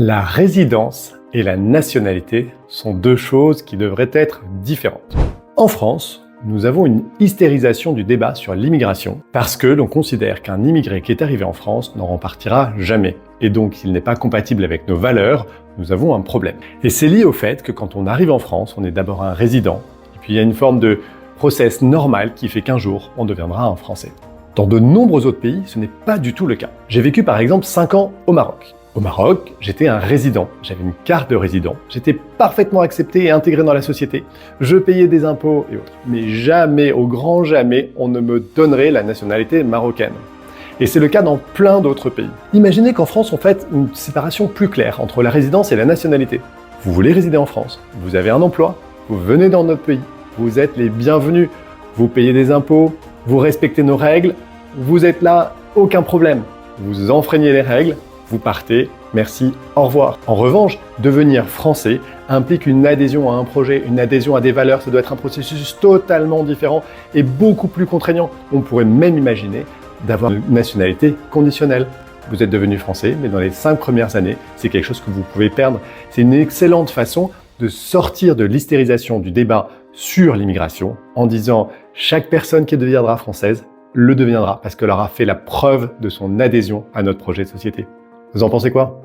La résidence et la nationalité sont deux choses qui devraient être différentes. En France, nous avons une hystérisation du débat sur l'immigration parce que l'on considère qu'un immigré qui est arrivé en France n'en repartira jamais. Et donc, s'il n'est pas compatible avec nos valeurs, nous avons un problème. Et c'est lié au fait que quand on arrive en France, on est d'abord un résident, et puis il y a une forme de process normal qui fait qu'un jour, on deviendra un Français. Dans de nombreux autres pays, ce n'est pas du tout le cas. J'ai vécu par exemple 5 ans au Maroc. Au Maroc, j'étais un résident, j'avais une carte de résident, j'étais parfaitement accepté et intégré dans la société. Je payais des impôts et autres. Mais jamais, au grand jamais, on ne me donnerait la nationalité marocaine. Et c'est le cas dans plein d'autres pays. Imaginez qu'en France, on fait une séparation plus claire entre la résidence et la nationalité. Vous voulez résider en France, vous avez un emploi, vous venez dans notre pays, vous êtes les bienvenus, vous payez des impôts, vous respectez nos règles, vous êtes là, aucun problème. Vous enfreignez les règles, vous partez, merci, au revoir. En revanche, devenir français implique une adhésion à un projet, une adhésion à des valeurs, ça doit être un processus totalement différent et beaucoup plus contraignant. On pourrait même imaginer d'avoir une nationalité conditionnelle. Vous êtes devenu français, mais dans les 5 premières années, c'est quelque chose que vous pouvez perdre. C'est une excellente façon de sortir de l'hystérisation du débat sur l'immigration en disant chaque personne qui deviendra française le deviendra parce qu'elle aura fait la preuve de son adhésion à notre projet de société. Vous en pensez quoi ?